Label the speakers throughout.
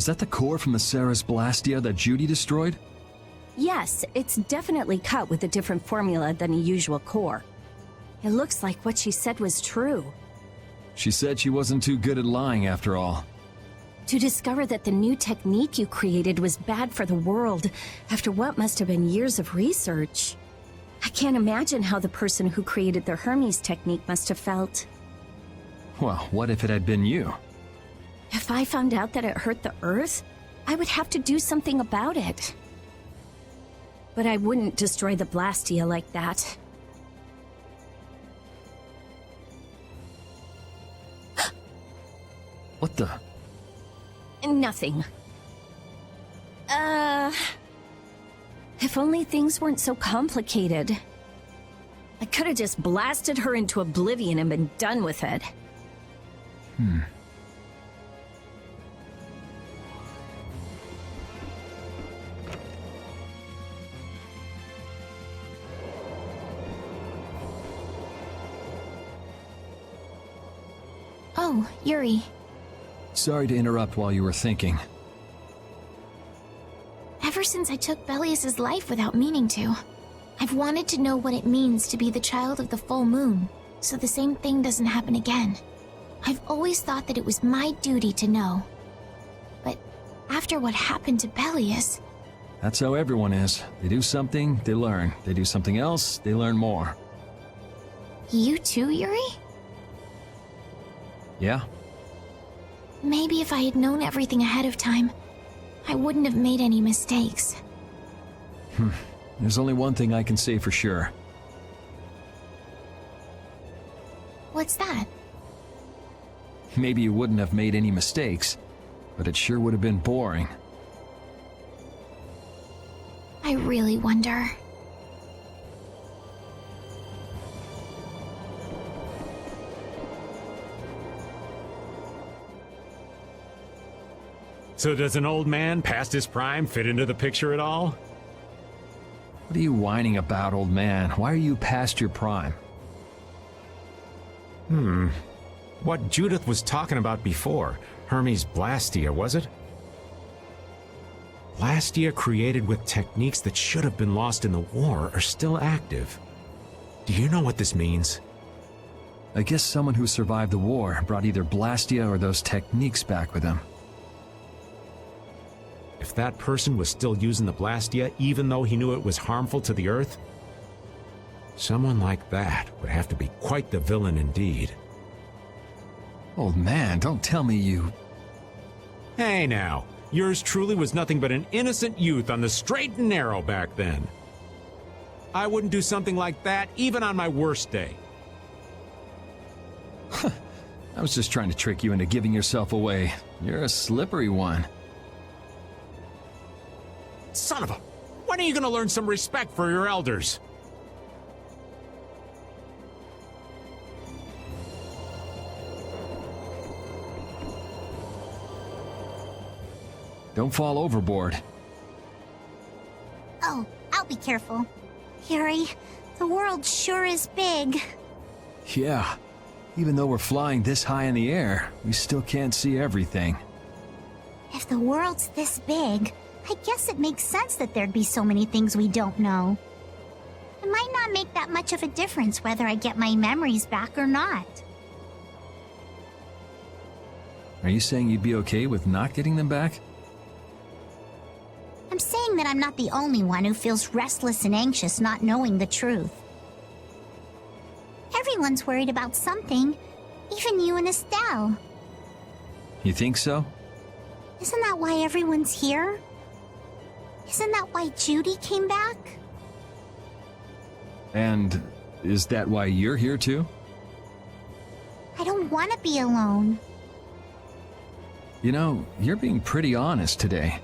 Speaker 1: Is that the core from the Ceres Blastia that Judy destroyed?
Speaker 2: Yes, it's definitely cut with a different formula than a usual core. It looks like what she said was true.
Speaker 1: She said she wasn't too good at lying after all.
Speaker 2: To discover that the new technique you created was bad for the world after what must have been years of research. I can't imagine how the person who created the Hermes technique must have felt.
Speaker 1: Well, what if it had been you?
Speaker 2: If I found out that it hurt the Earth, I would have to do something about it. But I wouldn't destroy the Blastia like that.
Speaker 1: What the?
Speaker 2: Nothing. If only things weren't so complicated. I could have just blasted her into oblivion and been done with it.
Speaker 3: Oh, Yuri.
Speaker 1: Sorry to interrupt while you were thinking.
Speaker 3: Ever since I took Belias's life without meaning to, I've wanted to know what it means to be the child of the full moon, so the same thing doesn't happen again. I've always thought that it was my duty to know. But after what happened to Belias...
Speaker 1: That's how everyone is. They do something, they learn. They do something else, they learn more.
Speaker 3: You too, Yuri?
Speaker 1: Yeah?
Speaker 3: Maybe if I had known everything ahead of time, I wouldn't have made any mistakes.
Speaker 1: There's only one thing I can say for sure.
Speaker 3: What's that?
Speaker 1: Maybe you wouldn't have made any mistakes, but it sure would have been boring.
Speaker 3: I really wonder.
Speaker 4: So does an old man past his prime fit into the picture at all?
Speaker 1: What are you whining about, old man? Why are you past your prime?
Speaker 4: What Judith was talking about before, Hermes Blastia, was it? Blastia created with techniques that should have been lost in the war are still active. Do you know what this means?
Speaker 1: I guess someone who survived the war brought either Blastia or those techniques back with them.
Speaker 4: If that person was still using the Blastia even though he knew it was harmful to the Earth, someone like that would have to be quite the villain indeed.
Speaker 1: Old man, don't tell me you...
Speaker 4: Hey now, yours truly was nothing but an innocent youth on the straight and narrow back then. I wouldn't do something like that even on my worst day.
Speaker 1: I was just trying to trick you into giving yourself away. You're a slippery one.
Speaker 4: Son of a... When are you gonna learn some respect for your elders?
Speaker 1: Don't fall overboard.
Speaker 5: Oh, I'll be careful. Yuri, the world sure is big.
Speaker 1: Yeah. Even though we're flying this high in the air, we still can't see everything.
Speaker 5: If the world's this big, I guess it makes sense that there'd be so many things we don't know. It might not make that much of a difference whether I get my memories back or not.
Speaker 1: Are you saying you'd be okay with not getting them back?
Speaker 5: I'm saying that I'm not the only one who feels restless and anxious not knowing the truth. Everyone's worried about something, even you and Estelle.
Speaker 1: You think so?
Speaker 5: Isn't that why everyone's here? Isn't that why Judy came back?
Speaker 1: And is that why you're here too?
Speaker 5: I don't want to be alone.
Speaker 1: You know, you're being pretty honest today.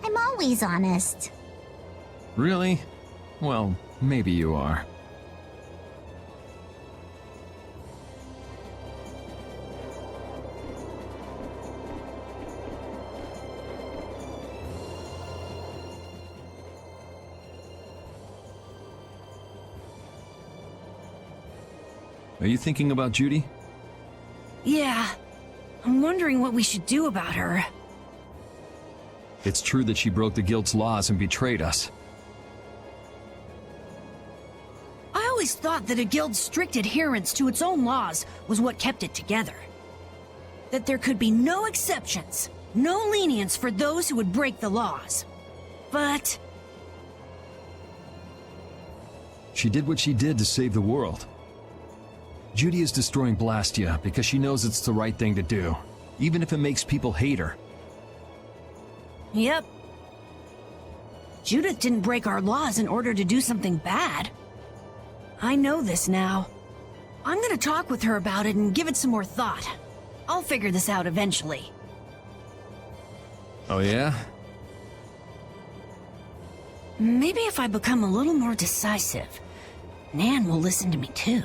Speaker 5: I'm always honest.
Speaker 1: Really? Well, maybe you are. Are you thinking about Judy?
Speaker 2: Yeah. I'm wondering what we should do about her.
Speaker 1: It's true that she broke the guild's laws and betrayed us.
Speaker 6: I always thought that a guild's strict adherence to its own laws was what kept it together. That there could be no exceptions, no lenience for those who would break the laws. But
Speaker 1: She did what she did to save the world. Judy is destroying Blastia because she knows it's the right thing to do, even if it makes people hate her.
Speaker 6: yep. Judith didn't break our laws in order to do something bad. I know this now. I'm gonna talk with her about it and give it some more thought. I'll figure this out eventually.
Speaker 1: Oh yeah?
Speaker 6: Maybe if I become a little more decisive, Nan will listen to me too.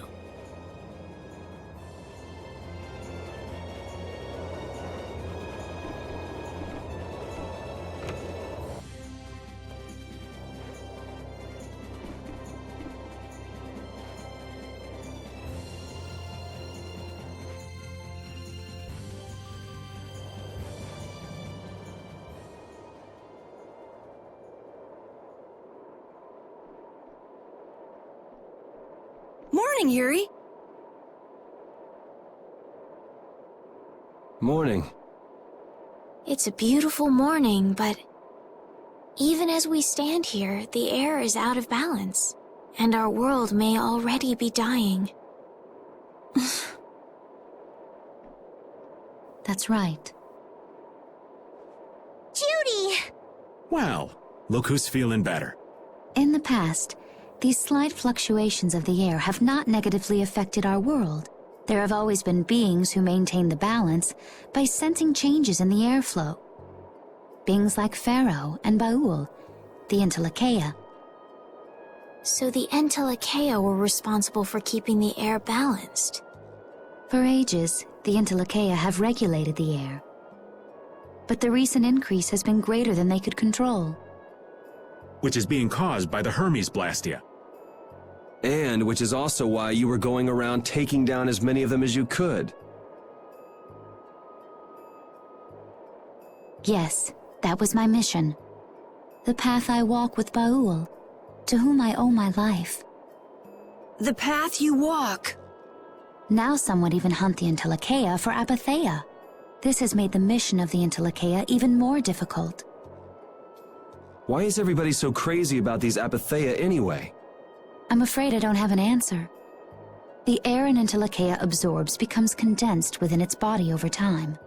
Speaker 6: Morning, Yuri.
Speaker 7: Morning.
Speaker 3: It's a beautiful morning, but even as we stand here, the air is out of balance, and our world may already be dying.
Speaker 2: That's right.
Speaker 5: Judy!
Speaker 8: Well, look who's feeling better.
Speaker 9: In the past, these slight fluctuations of the air have not negatively affected our world. There have always been beings who maintain the balance by sensing changes in the airflow. Beings like Pharaoh and Baul, the Entelekea.
Speaker 3: So the Entelekea were responsible for keeping the air balanced.
Speaker 9: For ages, the Entelekea have regulated the air. But the recent increase has been greater than they could control.
Speaker 8: Which is being caused by the Hermes Blastia.
Speaker 7: And which is also why you were going around taking down as many of them as you could.
Speaker 9: Yes, that was my mission. The path I walk with Baul, to whom I owe my life.
Speaker 6: The path you walk.
Speaker 9: Now some would even hunt the Entelekea for Apatheia. This has made the mission of the Entelekea even more difficult.
Speaker 7: Why is everybody so crazy about these Apatheia anyway?
Speaker 9: I'm afraid I don't have an answer. The air an Entelekea absorbs becomes condensed within its body over time.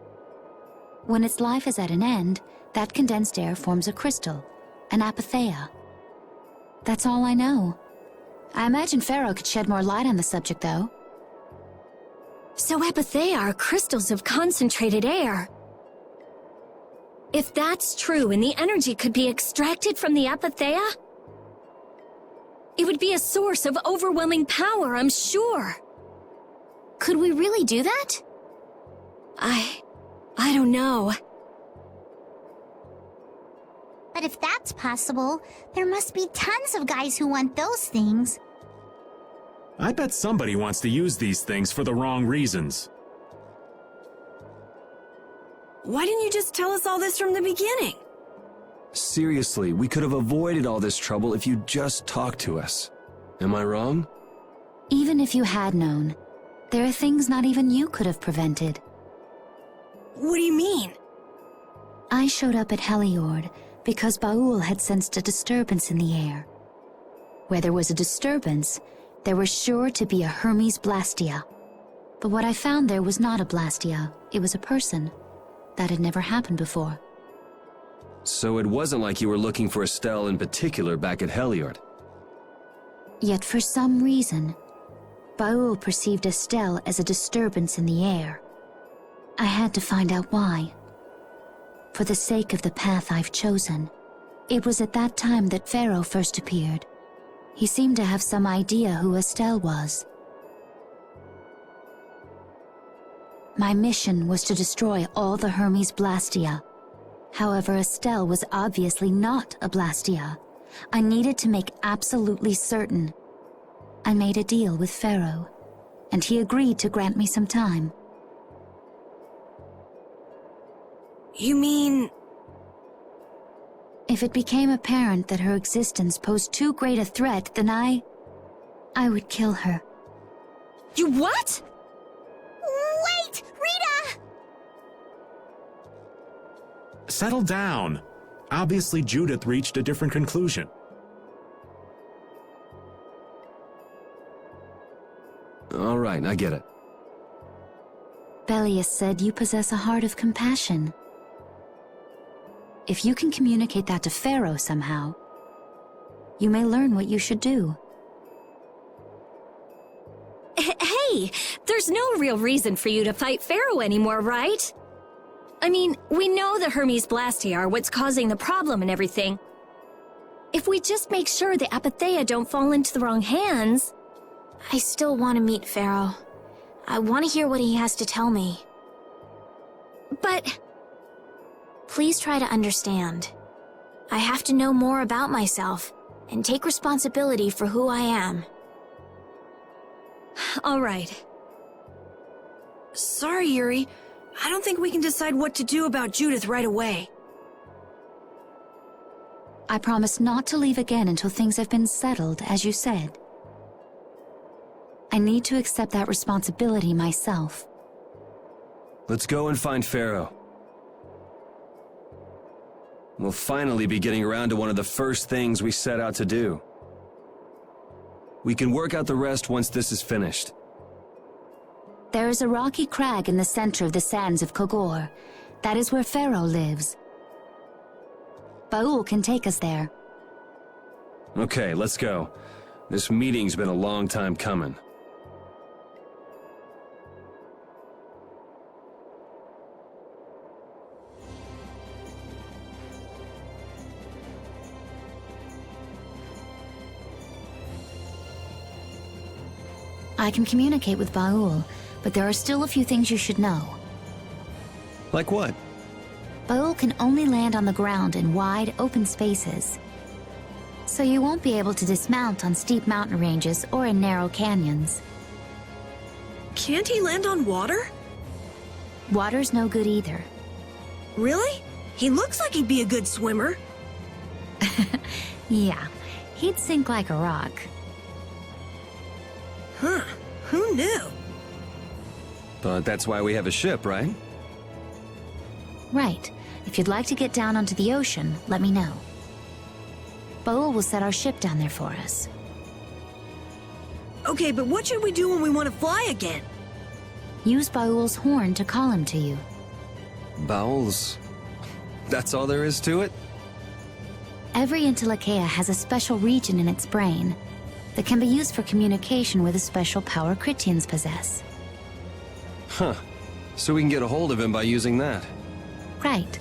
Speaker 9: When its life is at an end, that condensed air forms a crystal, an Apatheia. That's all I know. I imagine Pharaoh could shed more light on the subject, though.
Speaker 2: So Apatheia are crystals of concentrated air. If that's true and the energy could be extracted from the Apatheia, it would be a source of overwhelming power, I'm sure.
Speaker 3: Could we really do that?
Speaker 2: I don't know.
Speaker 5: But if that's possible, there must be tons of guys who want those things.
Speaker 8: I bet somebody wants to use these things for the wrong reasons.
Speaker 6: Why didn't you just tell us all this from the beginning?
Speaker 7: Seriously, we could have avoided all this trouble if you just talked to us. Am I wrong?
Speaker 9: Even if you had known, there are things not even you could have prevented.
Speaker 6: What do you mean?
Speaker 9: I showed up at Heliord because Baul had sensed a disturbance in the air. Where there was a disturbance, there was sure to be a Hermes Blastia. But what I found there was not a Blastia, it was a person. That had never happened before.
Speaker 7: So it wasn't like you were looking for Estelle in particular back at Heliord.
Speaker 9: Yet for some reason, Baul perceived Estelle as a disturbance in the air. I had to find out why. For the sake of the path I've chosen, it was at that time that Pharaoh first appeared. He seemed to have some idea who Estelle was. My mission was to destroy all the Hermes Blastia. However, Estelle was obviously not a Blastia. I needed to make absolutely certain. I made a deal with Pharaoh, and he agreed to grant me some time.
Speaker 6: You mean...
Speaker 9: If it became apparent that her existence posed too great a threat, then I would kill her.
Speaker 6: You what?
Speaker 5: Wait! Rita!
Speaker 8: Settle down. Obviously, Judith reached a different conclusion.
Speaker 7: All right, I get it.
Speaker 9: Belias said you possess a heart of compassion. If you can communicate that to Pharaoh somehow, you may learn what you should do.
Speaker 2: Hey, there's no real reason for you to fight Pharaoh anymore, right? I mean, we know the Hermes Blastias are what's causing the problem and everything. If we just make sure the Apatheia don't fall into the wrong hands...
Speaker 3: I still want to meet Pharaoh. I want to hear what he has to tell me.
Speaker 2: But...
Speaker 3: Please try to understand. I have to know more about myself and take responsibility for who I am.
Speaker 2: All right.
Speaker 6: Sorry, Yuri. I don't think we can decide what to do about Judith right away.
Speaker 9: I promise not to leave again until things have been settled, as you said. I need to accept that responsibility myself.
Speaker 7: Let's go and find Pharaoh. We'll finally be getting around to one of the first things we set out to do. We can work out the rest once this is finished.
Speaker 9: There is a rocky crag in the center of the sands of Kogor. That is where Pharaoh lives. Baul can take us there.
Speaker 7: Okay, let's go. This meeting's been a long time coming.
Speaker 9: I can communicate with Baul, but there are still a few things you should know.
Speaker 7: Like what?
Speaker 9: Baul can only land on the ground in wide, open spaces. So you won't be able to dismount on steep mountain ranges or in narrow canyons.
Speaker 6: Can't he land on water?
Speaker 9: Water's no good either.
Speaker 6: Really? He looks like he'd be a good swimmer.
Speaker 9: Yeah, he'd sink like a rock.
Speaker 6: Huh. Who knew?
Speaker 7: But that's why we have a ship, right?
Speaker 9: Right. If you'd like to get down onto the ocean, let me know. Baul will set our ship down there for us.
Speaker 6: Okay, but what should we do when we want to fly again?
Speaker 9: Use Baul's horn to call him to you.
Speaker 7: Bowels. That's all there is to it?
Speaker 9: Every Intellicaea has a special region in its brain that can be used for communication with a special power Critians possess.
Speaker 7: Huh. So we can get a hold of him by using that.
Speaker 9: Right.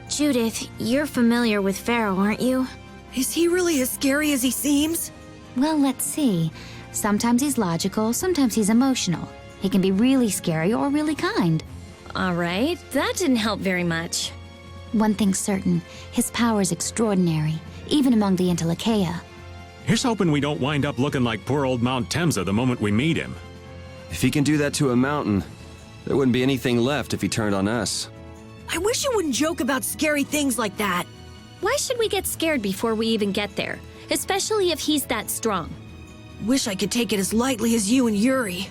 Speaker 3: Judith, you're familiar with Pharaoh, aren't you?
Speaker 6: Is he really as scary as he seems?
Speaker 9: Well, let's see. Sometimes he's logical, sometimes he's emotional. He can be really scary or really kind.
Speaker 2: All right, that didn't help very much.
Speaker 9: One thing's certain, his power is extraordinary, even among the Intellicaea.
Speaker 8: Here's hoping we don't wind up looking like poor old Mount Temza the moment we meet him.
Speaker 7: If he can do that to a mountain, there wouldn't be anything left if he turned on us.
Speaker 6: I wish you wouldn't joke about scary things like that.
Speaker 2: Why should we get scared before we even get there? Especially if he's that strong.
Speaker 6: Wish I could take it as lightly as you and Yuri.